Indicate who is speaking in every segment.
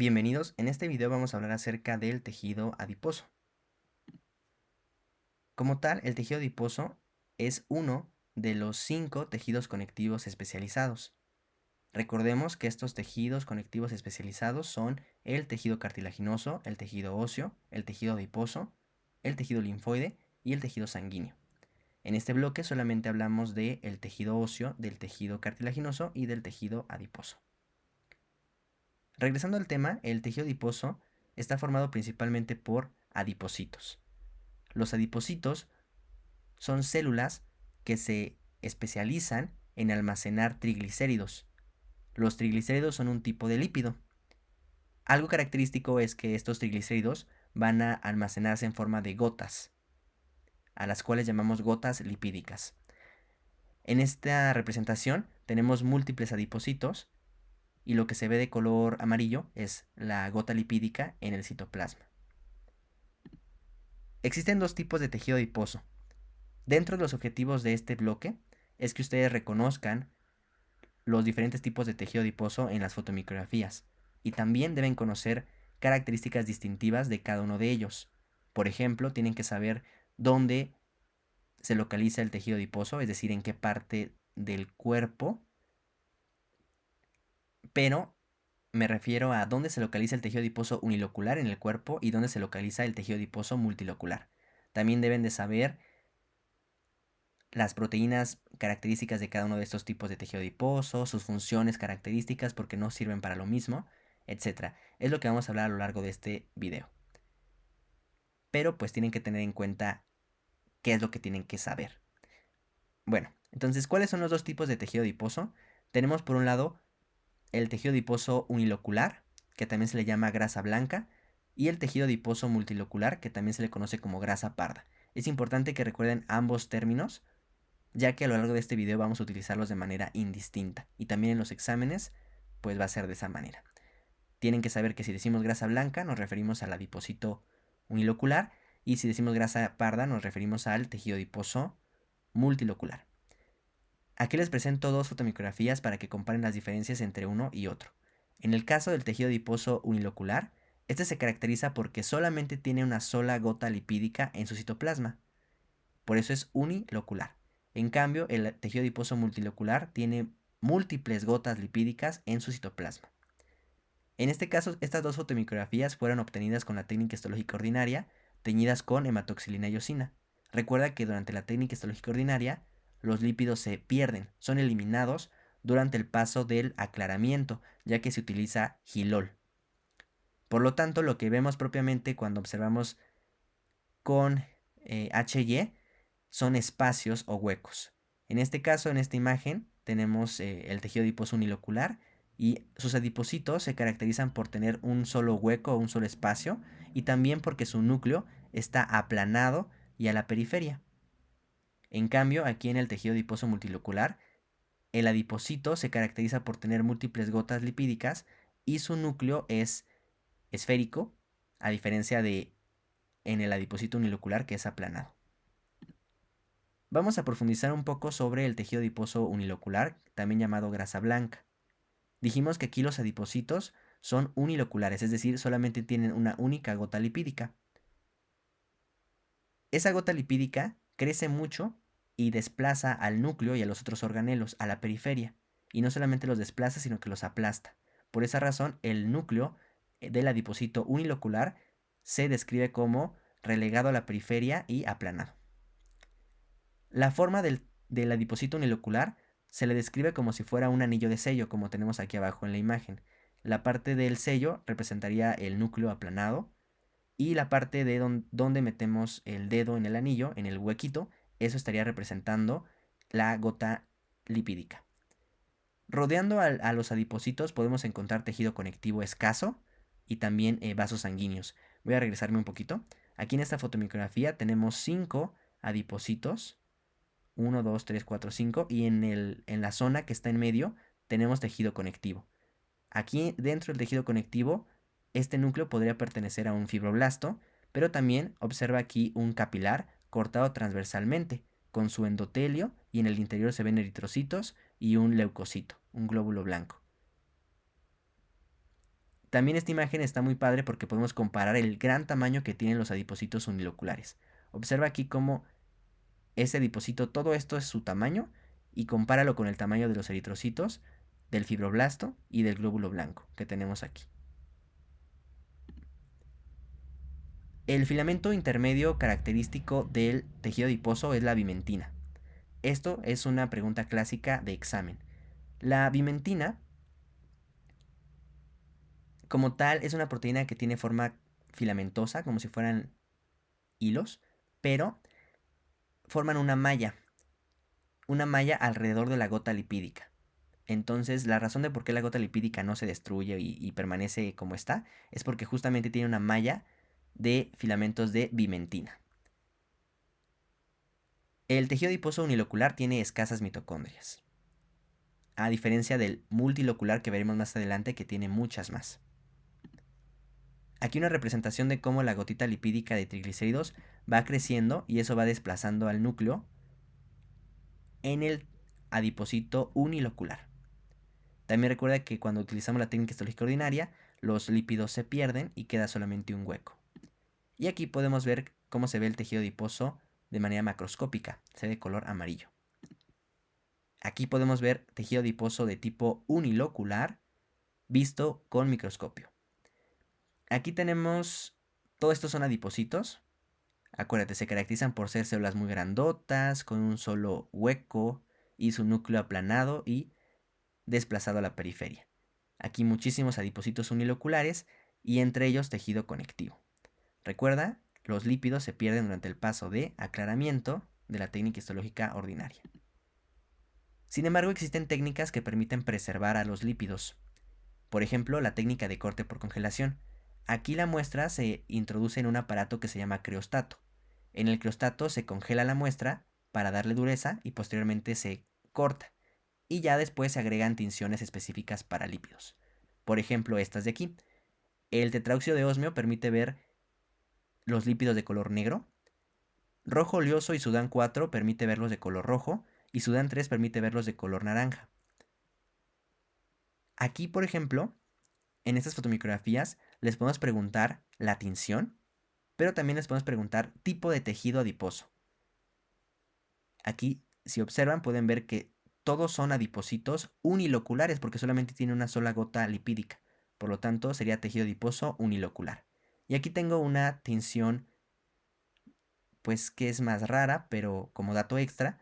Speaker 1: Bienvenidos, en este video vamos a hablar acerca del tejido adiposo. Como tal, el tejido adiposo es uno de los 5 tejidos conectivos especializados. Recordemos que estos tejidos conectivos especializados son el tejido cartilaginoso, el tejido óseo, el tejido adiposo, el tejido linfoide y el tejido sanguíneo. En este bloque solamente hablamos del tejido óseo, del tejido cartilaginoso y del tejido adiposo. Regresando al tema, el tejido adiposo está formado principalmente por adipocitos. Los adipocitos son células que se especializan en almacenar triglicéridos. Los triglicéridos son un tipo de lípido. Algo característico es que estos triglicéridos van a almacenarse en forma de gotas, a las cuales llamamos gotas lipídicas. En esta representación tenemos múltiples adipocitos y lo que se ve de color amarillo es la gota lipídica en el citoplasma. Existen dos tipos de tejido adiposo. Dentro de los objetivos de este bloque es que ustedes reconozcan los diferentes tipos de tejido adiposo en las fotomicrografías y también deben conocer características distintivas de cada uno de ellos. Por ejemplo, tienen que saber dónde se localiza el tejido adiposo, es decir, en qué parte del cuerpo, pero me refiero a dónde se localiza el tejido adiposo unilocular en el cuerpo y dónde se localiza el tejido adiposo multilocular. También deben de saber las proteínas características de cada uno de estos tipos de tejido adiposo, sus funciones características porque no sirven para lo mismo, etc. Es lo que vamos a hablar a lo largo de este video. Pero pues tienen que tener en cuenta qué es lo que tienen que saber. Bueno, entonces, ¿cuáles son los dos tipos de tejido adiposo? Tenemos por un lado el tejido adiposo unilocular, que también se le llama grasa blanca, y el tejido adiposo multilocular, que también se le conoce como grasa parda. Es importante que recuerden ambos términos, ya que a lo largo de este video vamos a utilizarlos de manera indistinta y también en los exámenes pues va a ser de esa manera. Tienen que saber que si decimos grasa blanca nos referimos al adipocito unilocular y si decimos grasa parda nos referimos al tejido adiposo multilocular. Aquí les presento dos fotomicrografías para que comparen las diferencias entre uno y otro. En el caso del tejido adiposo unilocular, este se caracteriza porque solamente tiene una sola gota lipídica en su citoplasma, por eso es unilocular. En cambio, el tejido adiposo multilocular tiene múltiples gotas lipídicas en su citoplasma. En este caso, estas dos fotomicrografías fueron obtenidas con la técnica histológica ordinaria, teñidas con hematoxilina y eosina. Recuerda que durante la técnica histológica ordinaria, los lípidos se pierden, son eliminados durante el paso del aclaramiento, ya que se utiliza Gilol. Por lo tanto, lo que vemos propiamente cuando observamos con HY son espacios o huecos. En este caso, en esta imagen, tenemos el tejido adiposo unilocular y sus adipocitos se caracterizan por tener un solo hueco o un solo espacio y también porque su núcleo está aplanado y a la periferia. En cambio, aquí en el tejido adiposo multilocular, el adipocito se caracteriza por tener múltiples gotas lipídicas y su núcleo es esférico, a diferencia de en el adipocito unilocular que es aplanado. Vamos a profundizar un poco sobre el tejido adiposo unilocular, también llamado grasa blanca. Dijimos que aquí los adipocitos son uniloculares, es decir, solamente tienen una única gota lipídica. Esa gota lipídica crece mucho y desplaza al núcleo y a los otros organelos, a la periferia. Y no solamente los desplaza, sino que los aplasta. Por esa razón, el núcleo del adipocito unilocular se describe como relegado a la periferia y aplanado. La forma del adipocito unilocular se le describe como si fuera un anillo de sello, como tenemos aquí abajo en la imagen. La parte del sello representaría el núcleo aplanado y la parte de donde metemos el dedo en el anillo, en el huequito, eso estaría representando la gota lipídica. Rodeando a los adipocitos podemos encontrar tejido conectivo escaso y también vasos sanguíneos. Voy a regresarme un poquito. Aquí en esta fotomicrografía tenemos 5 adipocitos. 1, 2, 3, 4, 5 y en la zona que está en medio tenemos tejido conectivo. Aquí dentro del tejido conectivo, este núcleo podría pertenecer a un fibroblasto, pero también observa aquí un capilar cortado transversalmente, con su endotelio y en el interior se ven eritrocitos y un leucocito, un glóbulo blanco. También esta imagen está muy padre porque podemos comparar el gran tamaño que tienen los adipocitos uniloculares. Observa aquí cómo ese adipocito, todo esto es su tamaño, y compáralo con el tamaño de los eritrocitos, del fibroblasto y del glóbulo blanco que tenemos aquí. El filamento intermedio característico del tejido adiposo es la vimentina. Esto es una pregunta clásica de examen. La vimentina, como tal, es una proteína que tiene forma filamentosa, como si fueran hilos, pero forman una malla alrededor de la gota lipídica. Entonces, la razón de por qué la gota lipídica no se destruye y permanece como está es porque justamente tiene una malla de filamentos de vimentina. El tejido adiposo unilocular tiene escasas mitocondrias, a diferencia del multilocular que veremos más adelante, que tiene muchas más. Aquí una representación de cómo la gotita lipídica de triglicéridos va creciendo y eso va desplazando al núcleo en el adipocito unilocular. También recuerda que cuando utilizamos la técnica histológica ordinaria, los lípidos se pierden y queda solamente un hueco. Y aquí podemos ver cómo se ve el tejido adiposo de manera macroscópica, se ve de color amarillo. Aquí podemos ver tejido adiposo de tipo unilocular visto con microscopio. Aquí tenemos, todo esto son adipocitos. Acuérdate, se caracterizan por ser células muy grandotas, con un solo hueco y su núcleo aplanado y desplazado a la periferia. Aquí muchísimos adipocitos uniloculares y entre ellos tejido conectivo. Recuerda, los lípidos se pierden durante el paso de aclaramiento de la técnica histológica ordinaria. Sin embargo, existen técnicas que permiten preservar a los lípidos. Por ejemplo, la técnica de corte por congelación. Aquí la muestra se introduce en un aparato que se llama criostato. En el criostato se congela la muestra para darle dureza y posteriormente se corta. Y ya después se agregan tinciones específicas para lípidos. Por ejemplo, estas de aquí. El tetraóxido de osmio permite ver los lípidos de color negro. Rojo oleoso y Sudán 4 permite verlos de color rojo y Sudán 3 permite verlos de color naranja. Aquí, por ejemplo, en estas fotomicrografías les podemos preguntar la tinción, pero también les podemos preguntar tipo de tejido adiposo. Aquí, si observan, pueden ver que todos son adipocitos uniloculares porque solamente tiene una sola gota lipídica. Por lo tanto, sería tejido adiposo unilocular. Y aquí tengo una tinción, pues que es más rara, pero como dato extra,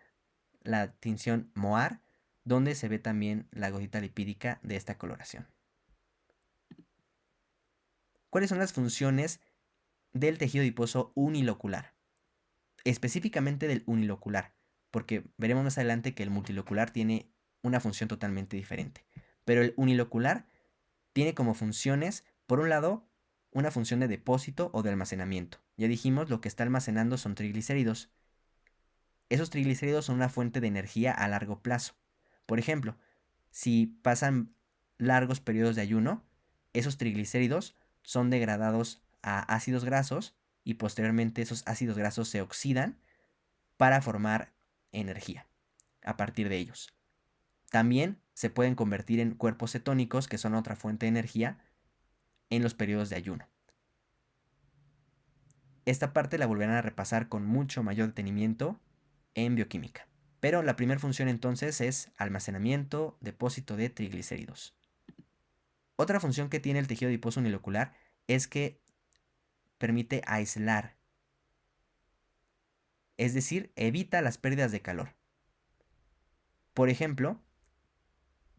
Speaker 1: la tinción Moar, donde se ve también la gotita lipídica de esta coloración. ¿Cuáles son las funciones del tejido adiposo unilocular? Específicamente del unilocular, porque veremos más adelante que el multilocular tiene una función totalmente diferente. Pero el unilocular tiene como funciones, por un lado, una función de depósito o de almacenamiento. Ya dijimos, lo que está almacenando son triglicéridos. Esos triglicéridos son una fuente de energía a largo plazo. Por ejemplo, si pasan largos periodos de ayuno, esos triglicéridos son degradados a ácidos grasos y posteriormente esos ácidos grasos se oxidan para formar energía a partir de ellos. También se pueden convertir en cuerpos cetónicos, que son otra fuente de energía en los periodos de ayuno. Esta parte la volverán a repasar con mucho mayor detenimiento en bioquímica. Pero la primera función entonces es almacenamiento, depósito de triglicéridos. Otra función que tiene el tejido adiposo unilocular es que permite aislar, es decir, evita las pérdidas de calor. Por ejemplo,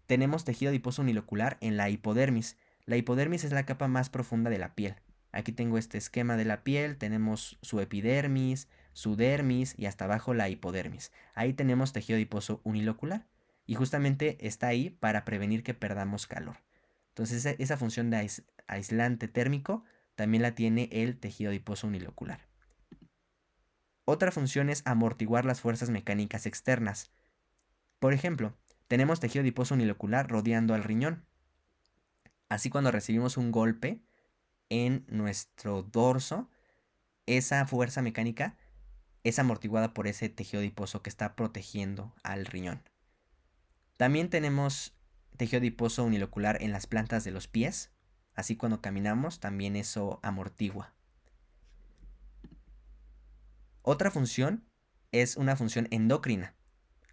Speaker 1: tenemos tejido adiposo unilocular en la hipodermis. La hipodermis es la capa más profunda de la piel. Aquí tengo este esquema de la piel, tenemos su epidermis, su dermis y hasta abajo la hipodermis. Ahí tenemos tejido adiposo unilocular y justamente está ahí para prevenir que perdamos calor. Entonces esa función de aislante térmico también la tiene el tejido adiposo unilocular. Otra función es amortiguar las fuerzas mecánicas externas. Por ejemplo, tenemos tejido adiposo unilocular rodeando al riñón. Así cuando recibimos un golpe en nuestro dorso, esa fuerza mecánica es amortiguada por ese tejido adiposo que está protegiendo al riñón. También tenemos tejido adiposo unilocular en las plantas de los pies, Así cuando caminamos también eso amortigua. Otra función es una función endocrina.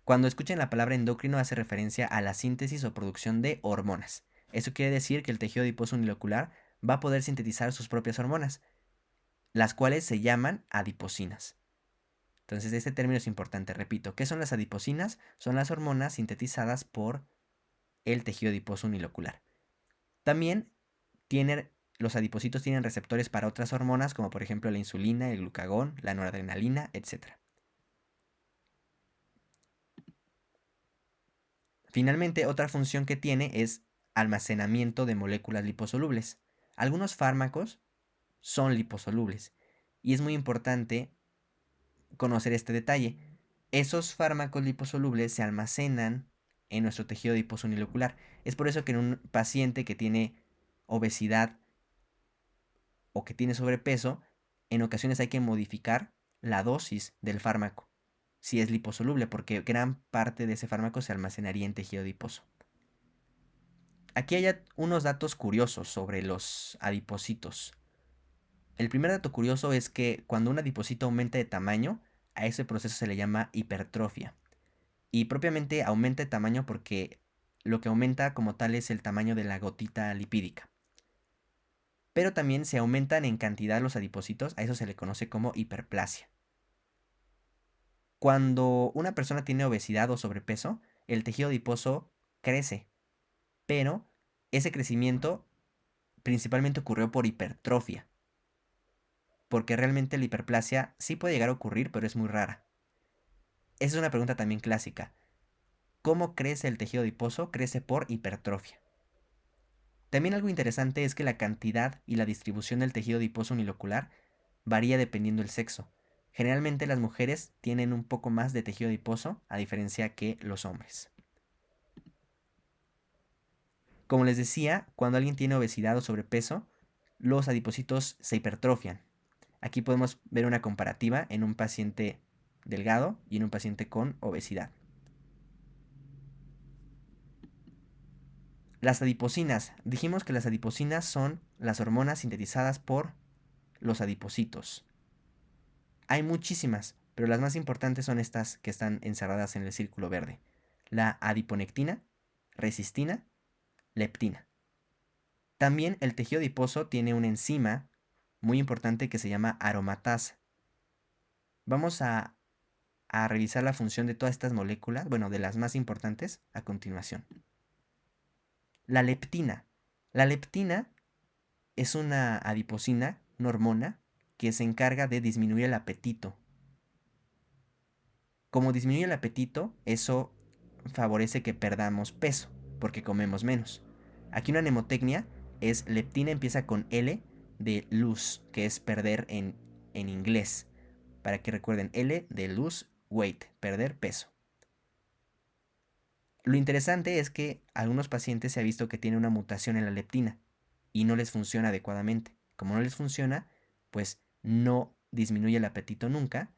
Speaker 1: Cuando escuchen la palabra endocrino hace referencia a la síntesis o producción de hormonas. Eso quiere decir que el tejido adiposo unilocular va a poder sintetizar sus propias hormonas, las cuales se llaman adiposinas. Entonces este término es importante, repito. ¿Qué son las adiposinas? Son las hormonas sintetizadas por el tejido adiposo unilocular. También los adipocitos tienen receptores para otras hormonas, como por ejemplo la insulina, el glucagón, la noradrenalina, etc. Finalmente, otra función que tiene es almacenamiento de moléculas liposolubles. Algunos fármacos son liposolubles y es muy importante conocer este detalle. Esos fármacos liposolubles se almacenan en nuestro tejido adiposo unilocular. Es por eso que en un paciente que tiene obesidad o que tiene sobrepeso, en ocasiones hay que modificar la dosis del fármaco si es liposoluble, porque gran parte de ese fármaco se almacenaría en tejido adiposo. Aquí hay unos datos curiosos sobre los adipocitos. El primer dato curioso es que cuando un adipocito aumenta de tamaño, a ese proceso se le llama hipertrofia. Y propiamente aumenta de tamaño porque lo que aumenta como tal es el tamaño de la gotita lipídica. Pero también se aumentan en cantidad los adipocitos, a eso se le conoce como hiperplasia. Cuando una persona tiene obesidad o sobrepeso, el tejido adiposo crece, pero ese crecimiento principalmente ocurrió por hipertrofia, porque realmente la hiperplasia sí puede llegar a ocurrir, pero es muy rara. Esa es una pregunta también clásica. ¿Cómo crece el tejido adiposo? Crece por hipertrofia. También algo interesante es que la cantidad y la distribución del tejido adiposo unilocular varía dependiendo del sexo. Generalmente las mujeres tienen un poco más de tejido adiposo, a diferencia que los hombres. Como les decía, cuando alguien tiene obesidad o sobrepeso, los adipocitos se hipertrofian. Aquí podemos ver una comparativa en un paciente delgado y en un paciente con obesidad. Las adiposinas. Dijimos que las adiposinas son las hormonas sintetizadas por los adipocitos. Hay muchísimas, pero las más importantes son estas que están encerradas en el círculo verde. La adiponectina, resistina, leptina. También el tejido adiposo tiene una enzima muy importante que se llama aromatasa. Vamos a revisar la función de todas estas moléculas, bueno, de las más importantes, a continuación. La leptina. La leptina es una adiposina, una hormona, que se encarga de disminuir el apetito. Como disminuye el apetito, eso favorece que perdamos peso, porque comemos menos. Aquí una mnemotecnia es leptina empieza con L de lose, que es perder en inglés. Para que recuerden, L de lose weight, perder peso. Lo interesante es que a algunos pacientes se ha visto que tienen una mutación en la leptina y no les funciona adecuadamente. Como no les funciona, pues no disminuye el apetito nunca,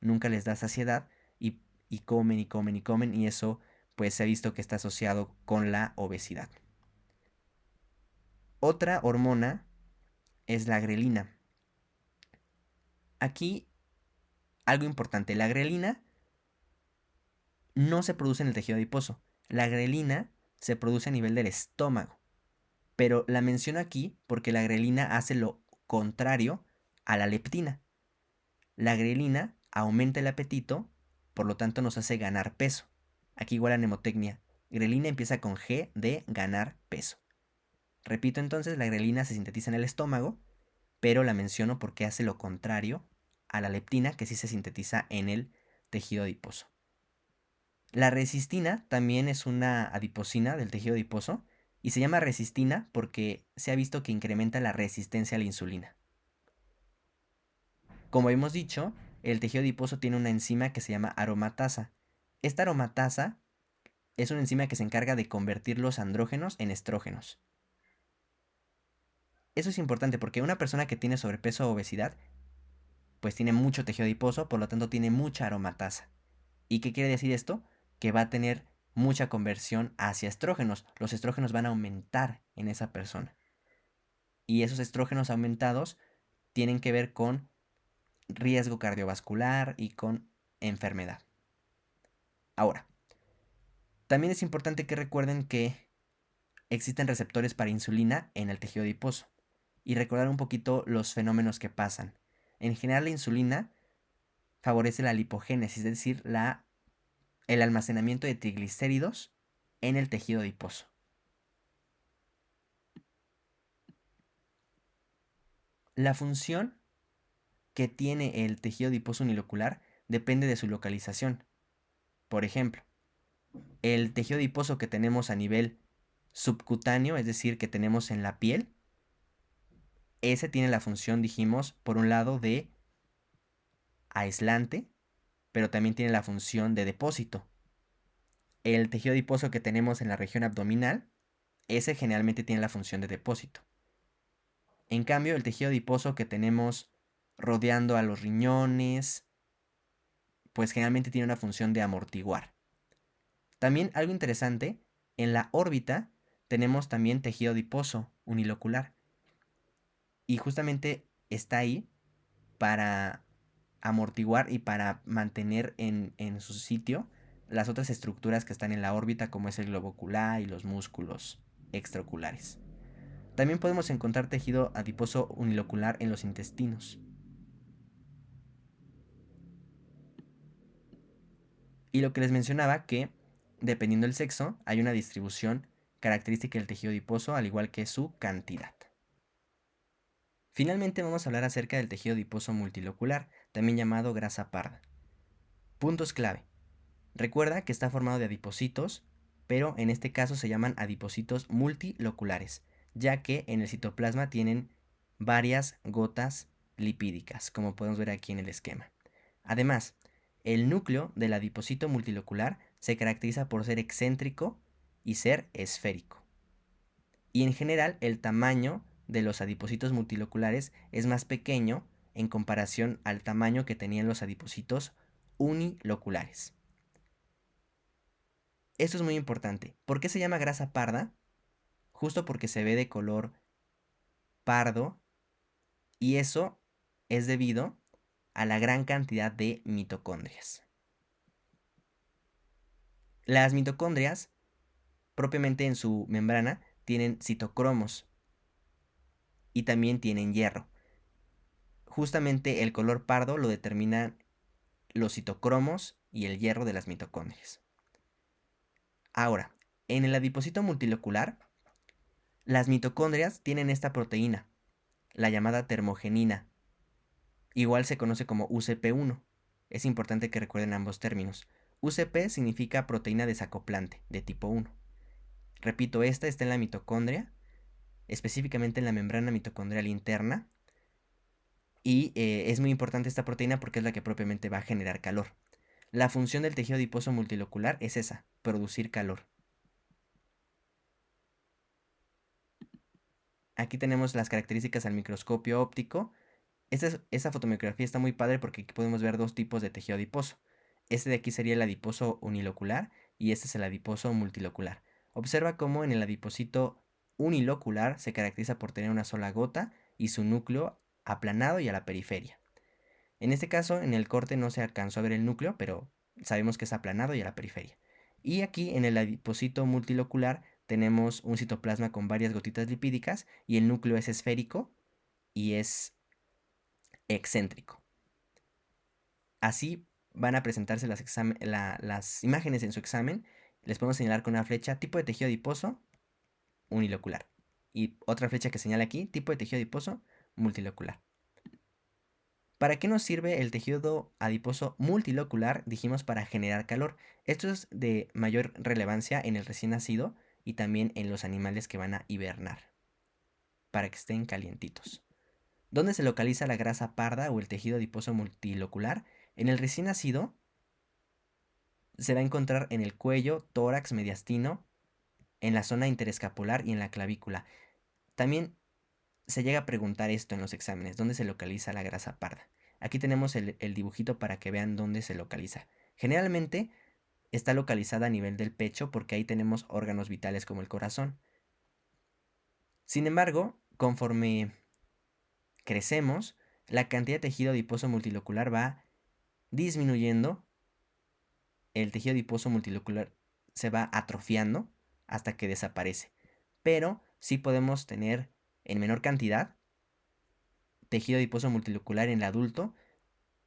Speaker 1: nunca les da saciedad y comen y comen y comen y eso pues se ha visto que está asociado con la obesidad. Otra hormona es la grelina. Aquí algo importante, la grelina no se produce en el tejido adiposo. La grelina se produce a nivel del estómago. Pero la menciono aquí porque la grelina hace lo contrario a la leptina. La grelina aumenta el apetito, por lo tanto nos hace ganar peso. Aquí igual la mnemotecnia. Grelina empieza con G de ganar peso. Repito entonces, la grelina se sintetiza en el estómago, pero la menciono porque hace lo contrario a la leptina, que sí se sintetiza en el tejido adiposo. La resistina también es una adiposina del tejido adiposo y se llama resistina porque se ha visto que incrementa la resistencia a la insulina. Como hemos dicho, el tejido adiposo tiene una enzima que se llama aromatasa. Esta aromatasa es una enzima que se encarga de convertir los andrógenos en estrógenos. Eso es importante porque una persona que tiene sobrepeso o obesidad, pues tiene mucho tejido adiposo, por lo tanto tiene mucha aromatasa. ¿Y qué quiere decir esto? Que va a tener mucha conversión hacia estrógenos. Los estrógenos van a aumentar en esa persona. Y esos estrógenos aumentados tienen que ver con riesgo cardiovascular y con enfermedad. Ahora, también es importante que recuerden que existen receptores para insulina en el tejido adiposo y recordar un poquito los fenómenos que pasan. En general, la insulina favorece la lipogénesis, es decir, el almacenamiento de triglicéridos en el tejido adiposo. La función que tiene el tejido adiposo unilocular depende de su localización. Por ejemplo, el tejido adiposo que tenemos a nivel subcutáneo, es decir, que tenemos en la piel, ese tiene la función, dijimos, por un lado de aislante, pero también tiene la función de depósito. El tejido adiposo que tenemos en la región abdominal, ese generalmente tiene la función de depósito. En cambio, el tejido adiposo que tenemos rodeando a los riñones, pues generalmente tiene una función de amortiguar. También algo interesante, en la órbita tenemos también tejido adiposo unilocular. Y justamente está ahí para amortiguar y para mantener en su sitio las otras estructuras que están en la órbita, como es el globo ocular y los músculos extraoculares. También podemos encontrar tejido adiposo unilocular en los intestinos. Y lo que les mencionaba que, dependiendo del sexo, hay una distribución característica del tejido adiposo, al igual que su cantidad. Finalmente vamos a hablar acerca del tejido adiposo multilocular, también llamado grasa parda. Puntos clave. Recuerda que está formado de adipocitos, pero en este caso se llaman adipocitos multiloculares, ya que en el citoplasma tienen varias gotas lipídicas, como podemos ver aquí en el esquema. Además, el núcleo del adipocito multilocular se caracteriza por ser excéntrico y ser esférico. Y en general, el tamaño de los adipocitos multiloculares es más pequeño en comparación al tamaño que tenían los adipocitos uniloculares. Esto es muy importante. ¿Por qué se llama grasa parda? Justo porque se ve de color pardo, y eso es debido a la gran cantidad de mitocondrias. Las mitocondrias, propiamente en su membrana, tienen citocromos y también tienen hierro. Justamente el color pardo lo determinan los citocromos y el hierro de las mitocondrias. Ahora, en el adipocito multilocular, las mitocondrias tienen esta proteína, la llamada termogenina. Igual se conoce como UCP1. Es importante que recuerden ambos términos. UCP significa proteína desacoplante, de tipo 1. Repito, esta está en la mitocondria, específicamente en la membrana mitocondrial interna, y es muy importante esta proteína porque es la que propiamente va a generar calor. La función del tejido adiposo multilocular es esa, producir calor. Aquí tenemos las características al microscopio óptico. Esta fotomicrografía está muy padre porque aquí podemos ver dos tipos de tejido adiposo. Este de aquí sería el adiposo unilocular y este es el adiposo multilocular. Observa cómo en el adipocito unilocular se caracteriza por tener una sola gota y su núcleo aplanado y a la periferia. En este caso, en el corte no se alcanzó a ver el núcleo, pero sabemos que es aplanado y a la periferia. Y aquí en el adipocito multilocular tenemos un citoplasma con varias gotitas lipídicas y el núcleo es esférico y es excéntrico. Así van a presentarse las imágenes en su examen. Les podemos señalar con una flecha tipo de tejido adiposo unilocular. Y otra flecha que señala aquí, tipo de tejido adiposo multilocular. ¿Para qué nos sirve el tejido adiposo multilocular? Dijimos para generar calor. Esto es de mayor relevancia en el recién nacido y también en los animales que van a hibernar, para que estén calientitos. ¿Dónde se localiza la grasa parda o el tejido adiposo multilocular? En el recién nacido se va a encontrar en el cuello, tórax, mediastino, en la zona interescapular y en la clavícula. También se llega a preguntar esto en los exámenes, ¿dónde se localiza la grasa parda? Aquí tenemos el dibujito para que vean dónde se localiza. Generalmente está localizada a nivel del pecho porque ahí tenemos órganos vitales como el corazón. Sin embargo, conforme crecemos, la cantidad de tejido adiposo multilocular va disminuyendo, el tejido adiposo multilocular se va atrofiando hasta que desaparece. Pero sí podemos tener en menor cantidad tejido adiposo multilocular en el adulto,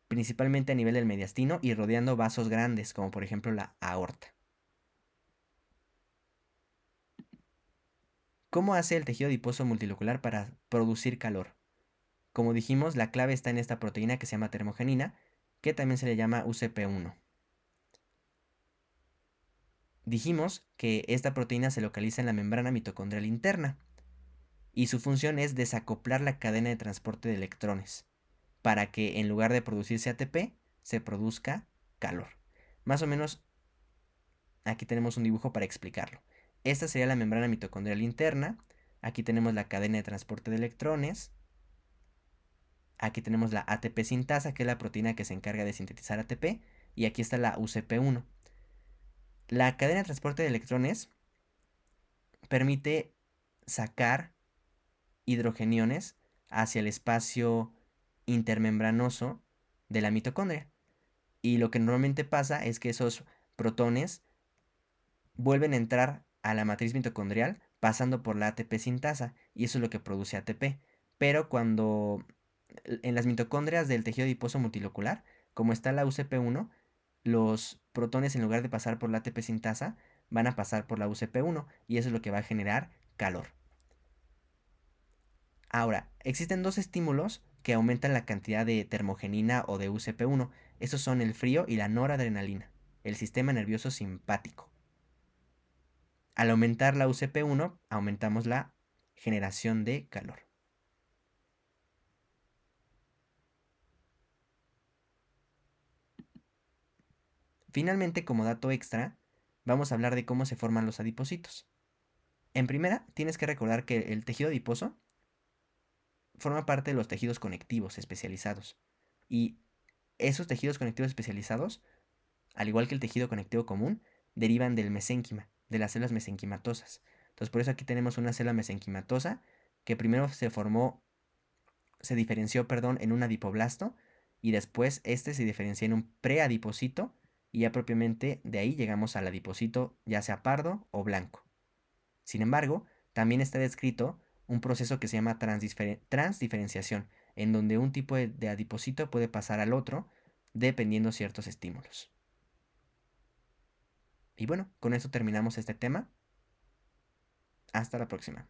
Speaker 1: principalmente a nivel del mediastino y rodeando vasos grandes, como por ejemplo la aorta. ¿Cómo hace el tejido adiposo multilocular para producir calor? Como dijimos, la clave está en esta proteína que se llama termogenina, que también se le llama UCP1. Dijimos que esta proteína se localiza en la membrana mitocondrial interna y su función es desacoplar la cadena de transporte de electrones para que en lugar de producirse ATP se produzca calor. Más o menos aquí tenemos un dibujo para explicarlo. Esta sería la membrana mitocondrial interna. Aquí tenemos la cadena de transporte de electrones. Aquí tenemos la ATP sintasa, que es la proteína que se encarga de sintetizar ATP. Y aquí está la UCP1. La cadena de transporte de electrones permite sacar hidrogeniones hacia el espacio intermembranoso de la mitocondria. Y lo que normalmente pasa es que esos protones vuelven a entrar a la matriz mitocondrial pasando por la ATP sintasa y eso es lo que produce ATP. Pero cuando en las mitocondrias del tejido adiposo multilocular, como está la UCP1, los protones en lugar de pasar por la ATP sintasa van a pasar por la UCP1 y eso es lo que va a generar calor. Ahora, existen dos estímulos que aumentan la cantidad de termogenina o de UCP1. Esos son el frío y la noradrenalina, el sistema nervioso simpático. Al aumentar la UCP1, aumentamos la generación de calor. Finalmente, como dato extra, vamos a hablar de cómo se forman los adipocitos. En primera, tienes que recordar que el tejido adiposo forma parte de los tejidos conectivos especializados. Y esos tejidos conectivos especializados, al igual que el tejido conectivo común, derivan del mesénquima, de las células mesenquimatosas. Entonces, por eso aquí tenemos una célula mesenquimatosa que primero se diferenció, en un adipoblasto y después este se diferencia en un preadipocito y ya propiamente de ahí llegamos al adipocito ya sea pardo o blanco. Sin embargo, también está descrito un proceso que se llama transdiferenciación, en donde un tipo de adipocito puede pasar al otro dependiendo ciertos estímulos. Y bueno, con eso terminamos este tema. Hasta la próxima.